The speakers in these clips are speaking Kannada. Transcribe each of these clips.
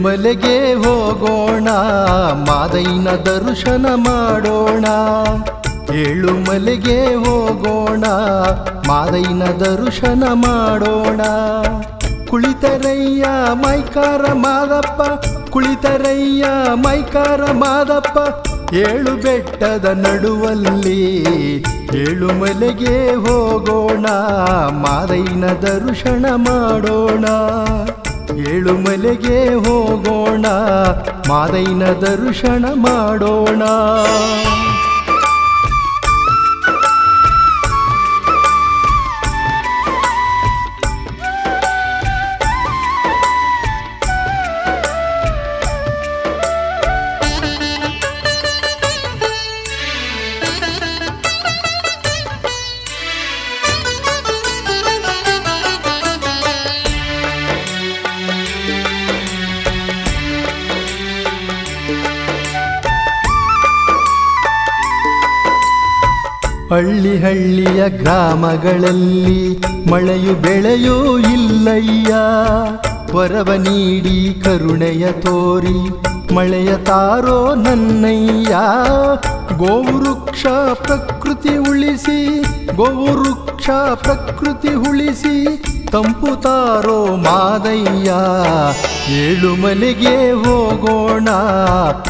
ಏಳುಮಲೆಗೆ ಹೋಗೋಣ, ಮಾದೈನ ದರ್ಶನ ಮಾಡೋಣ. ಏಳುಮಲೆಗೆ ಹೋಗೋಣ, ಮಾದೈನ ದರ್ಶನ ಮಾಡೋಣ. ಕುಳಿತರಯ್ಯ ಮೈಕಾರ ಮಾದಪ್ಪ, ಕುಳಿತರಯ್ಯ ಮೈಕಾರ ಮಾದಪ್ಪ, ಏಳು ಬೆಟ್ಟದ ನಡುವಲ್ಲಿ. ಏಳುಮಲೆಗೆ ಹೋಗೋಣ, ಮಾದೈನ ದರ್ಶನ ಮಾಡೋಣ. ಏಳುಮಲೆಗೆ ಹೋಗೋಣ, ಮಾದೈನ ದರ್ಶನ ಮಾಡೋಣ. ಹಳ್ಳಿ ಹಳ್ಳಿಯ ಗ್ರಾಮಗಳಲ್ಲಿ ಮಳೆಯು ಬೆಳೆಯೂ ಇಲ್ಲಯ್ಯ. ವರವ ನೀಡಿ ಕರುಣೆಯ ತೋರಿ ಮಳೆಯ ತಾರೋ ನನ್ನಯ್ಯ. ಗೋವೃಕ್ಷ ಪ್ರಕೃತಿ ಉಳಿಸಿ, ಗೋವೃಕ್ಷ ಪ್ರಕೃತಿ ಉಳಿಸಿ ತಂಪು ತಾರೋ ಮಾದಯ್ಯ. ಏಳುಮಲೆಗೆ ಹೋಗೋಣ,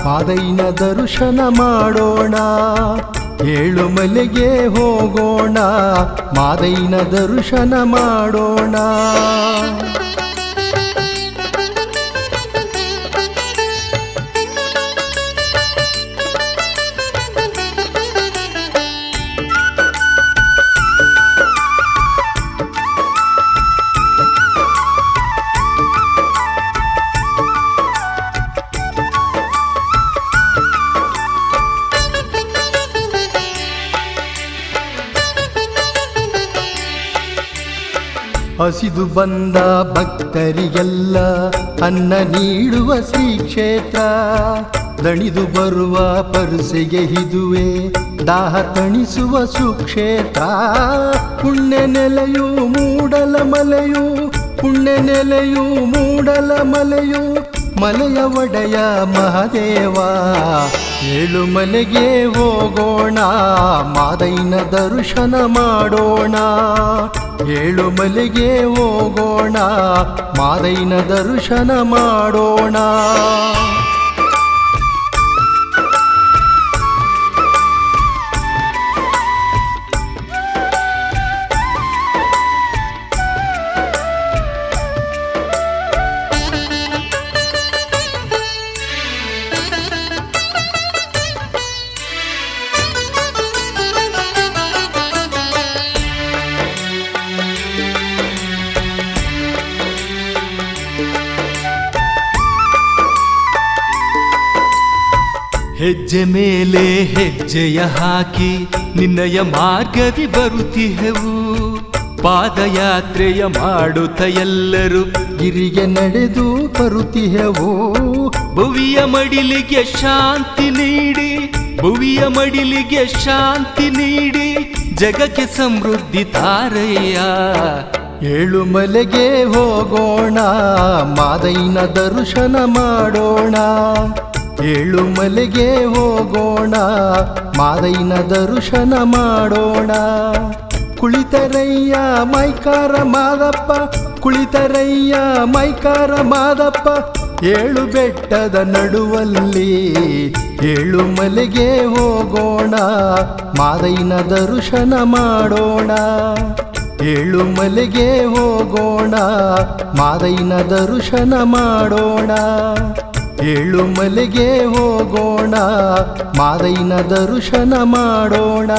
ಮಾದೈನ ದರ್ಶನ ಮಾಡೋಣ. ಏಳುಮಲೆಗೆ ಹೋಗೋಣ, ಮಾದೈನ ದರ್ಶನ ಮಾಡೋಣ. ಹಸಿದು ಬಂದ ಭಕ್ತರಿಗೆಲ್ಲ ಅನ್ನ ನೀಡುವ ಶ್ರೀ ಕ್ಷೇತ್ರ. ದಣಿದು ಬರುವ ಪರಸೆಗೆ ಇದುವೆ ದಾಹ ತಣಿಸುವ ಸುಕ್ಷೇತ್ರ. ಪುಣ್ಯ ನೆಲೆಯು ಮೂಡಲ ಮಲೆಯು, ಪುಣ್ಯ ನೆಲೆಯು ಮೂಡಲ ಮಲೆಯು, ಮಲೆಯ ಒಡೆಯ ಮಹಾದೇವ. ಏಳುಮಲೆಗೆ ಹೋಗೋಣ, ಮಾದೈನ ದರ್ಶನ ಮಾಡೋಣ. ಏಳುಮಲೆಗೆ ಹೋಗೋಣ, ಮಾದೈನ ದರ್ಶನ ಮಾಡೋಣ. ಹೆಜ್ಜೆ ಮೇಲೆ ಹೆಜ್ಜೆಯ ಹಾಕಿ ನಿನ್ನಯ ಮಾರ್ಗದಿ ಬರುತ್ತಿಹೆವು. ಪಾದಯಾತ್ರೆಯ ಮಾಡುತ್ತ ಎಲ್ಲರೂ ಗಿರಿಗೆ ನಡೆದು ಬರುತ್ತಿಹೆವು. ಭುವಿಯ ಮಡಿಲಿಗೆ ಶಾಂತಿ ನೀಡಿ, ಭುವಿಯ ಮಡಿಲಿಗೆ ಶಾಂತಿ ನೀಡಿ ಜಗಕ್ಕೆ ಸಮೃದ್ಧಿ ತಾರಯ್ಯ. ಏಳುಮಲೆಗೆ ಹೋಗೋಣ, ಮಾದೈನ ದರ್ಶನ ಮಾಡೋಣ. ಏಳುಮಲೆಗೆ ಹೋಗೋಣ, ಮಾದೈನ ದರ್ಶನ ಮಾಡೋಣ. ಕುಳಿತರಯ್ಯ ಮೈಕಾರ ಮಾದಪ್ಪ, ಕುಳಿತರಯ್ಯ ಮೈಕಾರ ಮಾದಪ್ಪ, ಏಳು ಬೆಟ್ಟದ ನಡುವಲ್ಲಿ. ಏಳುಮಲೆಗೆ ಹೋಗೋಣ, ಮಾದೈನ ದರ್ಶನ ಮಾಡೋಣ. ಏಳುಮಲೆಗೆ ಹೋಗೋಣ, ಮಾದೈನ ದರ್ಶನ ಮಾಡೋಣ. ಏಳುಮಲೆಗೆ ಹೋಗೋಣ, ಮಾದೈನ ದರ್ಶನ ಮಾಡೋಣ.